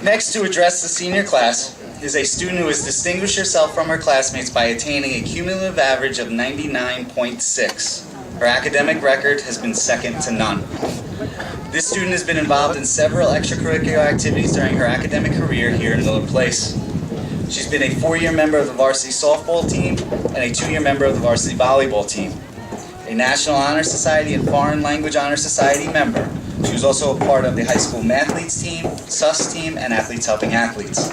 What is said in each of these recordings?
Next to address the senior class is a student who has distinguished herself from her classmates by attaining a cumulative average of 99.6. Her academic record has been second to none. This student has been involved in several extracurricular activities during her academic career here in Miller Place. She's been a 4-year member of the varsity softball team and a 2-year member of the varsity volleyball team. A National Honor Society and Foreign Language Honor Society member, she was also a part of the high school mathletes team, SUS team, and Athletes Helping Athletes.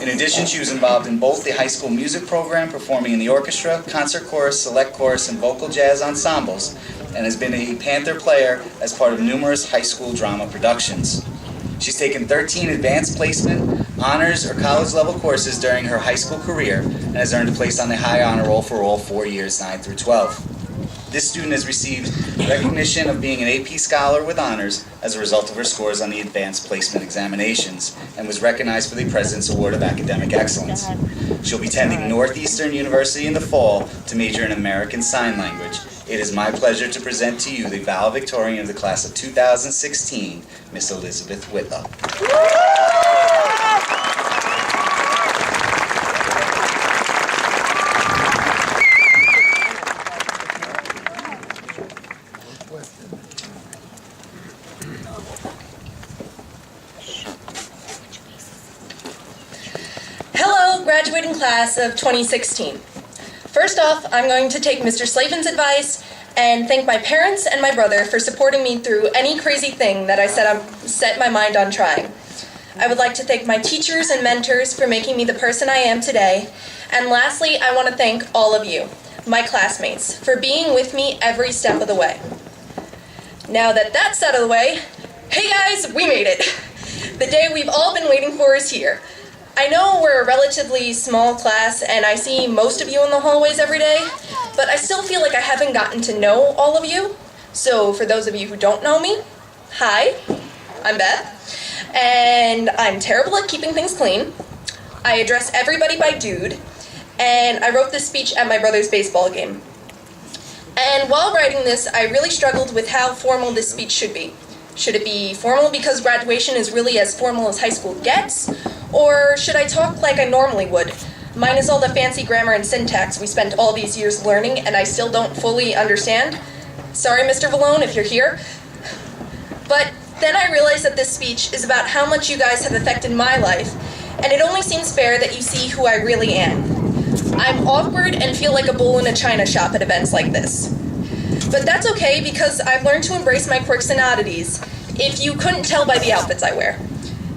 In addition, she was involved in both the high school music program, performing in the orchestra, concert chorus, select chorus, and vocal jazz ensembles, and has been a Panther player as part of numerous high school drama productions. She's taken 13 advanced placement, honors, or college-level courses during her high school career and has earned a place on the high honor roll for all 4 years, 9 through 12. This student has received recognition of being an AP Scholar with honors as a result of her scores on the advanced placement examinations and was recognized for the President's Award of Academic Excellence. She'll be attending Northeastern University in the fall to major in American Sign Language. It is my pleasure to present to you the valedictorian of the class of 2016, Miss Elizabeth Whitlow. Hello, graduating class of 2016. First off, I'm going to take Mr. Slavin's advice and thank my parents and my brother for supporting me through any crazy thing that I set my mind on trying. I would like to thank my teachers and mentors for making me the person I am today. And lastly, I want to thank all of you, my classmates, for being with me every step of the way. Now that that's out of the way, hey guys, we made it! The day we've all been waiting for is here. I know we're a relatively small class and I see most of you in the hallways every day, but I still feel like I haven't gotten to know all of you. So for those of you who don't know me, hi, I'm Beth, and I'm terrible at keeping things clean. I address everybody by dude, and I wrote this speech at my brother's baseball game. And while writing this, I really struggled with how formal this speech should be. Should it be formal because graduation is really as formal as high school gets? Or should I talk like I normally would, minus all the fancy grammar and syntax we spent all these years learning and I still don't fully understand? Sorry, Mr. Valone, if you're here. But then I realized that this speech is about how much you guys have affected my life, and it only seems fair that you see who I really am. I'm awkward and feel like a bull in a china shop at events like this. But that's okay because I've learned to embrace my quirks and oddities, if you couldn't tell by the outfits I wear.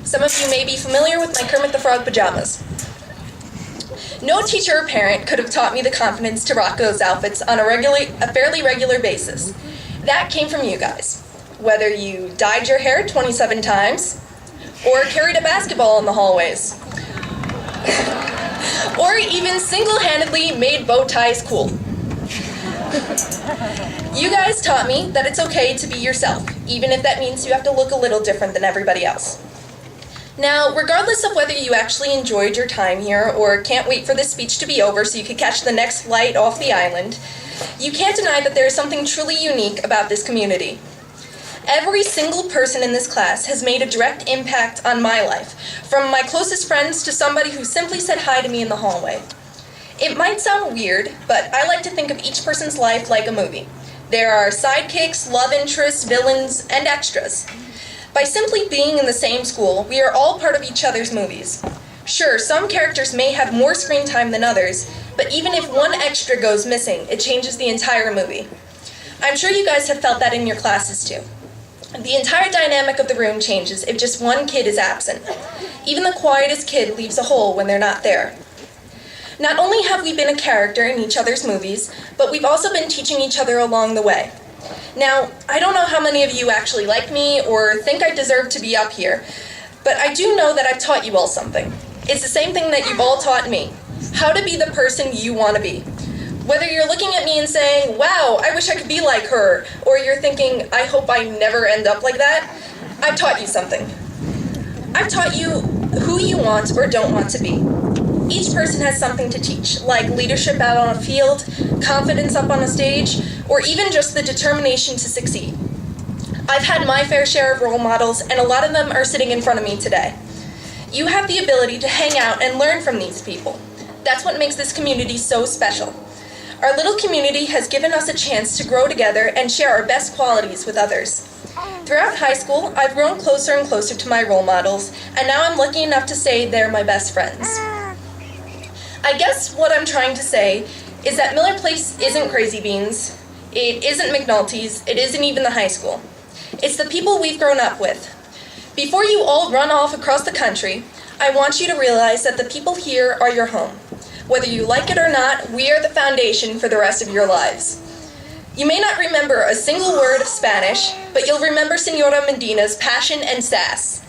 Some of you may be familiar with my Kermit the Frog pajamas. No teacher or parent could have taught me the confidence to rock those outfits on a fairly regular basis. That came from you guys. Whether you dyed your hair 27 times, or carried a basketball in the hallways, or even single-handedly made bow ties cool. You guys taught me that it's okay to be yourself, even if that means you have to look a little different than everybody else. Now, regardless of whether you actually enjoyed your time here or can't wait for this speech to be over so you could catch the next flight off the island, you can't deny that there is something truly unique about this community. Every single person in this class has made a direct impact on my life, from my closest friends to somebody who simply said hi to me in the hallway. It might sound weird, but I like to think of each person's life like a movie. There are sidekicks, love interests, villains, and extras. By simply being in the same school, we are all part of each other's movies. Sure, some characters may have more screen time than others, but even if one extra goes missing, it changes the entire movie. I'm sure you guys have felt that in your classes too. The entire dynamic of the room changes if just one kid is absent. Even the quietest kid leaves a hole when they're not there. Not only have we been a character in each other's movies, but we've also been teaching each other along the way. Now, I don't know how many of you actually like me or think I deserve to be up here, but I do know that I've taught you all something. It's the same thing that you've all taught me, how to be the person you want to be. Whether you're looking at me and saying, wow, I wish I could be like her, or you're thinking, I hope I never end up like that, I've taught you something. I've taught you who you want or don't want to be. Each person has something to teach, like leadership out on a field, confidence up on a stage, or even just the determination to succeed. I've had my fair share of role models, and a lot of them are sitting in front of me today. You have the ability to hang out and learn from these people. That's what makes this community so special. Our little community has given us a chance to grow together and share our best qualities with others. Throughout high school, I've grown closer and closer to my role models, and now I'm lucky enough to say they're my best friends. I guess what I'm trying to say is that Miller Place isn't Crazy Beans, it isn't McNulty's, it isn't even the high school. It's the people we've grown up with. Before you all run off across the country, I want you to realize that the people here are your home. Whether you like it or not, we are the foundation for the rest of your lives. You may not remember a single word of Spanish, but you'll remember Senora Medina's passion and sass.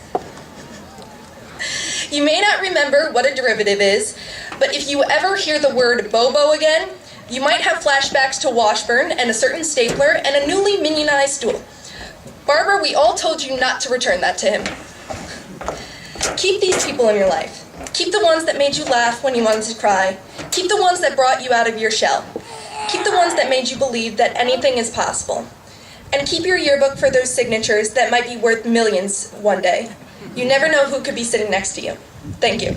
You may not remember what a derivative is, but if you ever hear the word Bobo again, you might have flashbacks to Washburn and a certain stapler and a newly minionized stool. Barbara, we all told you not to return that to him. Keep these people in your life. Keep the ones that made you laugh when you wanted to cry. Keep the ones that brought you out of your shell. Keep the ones that made you believe that anything is possible. And keep your yearbook for those signatures that might be worth millions one day. You never know who could be sitting next to you. Thank you.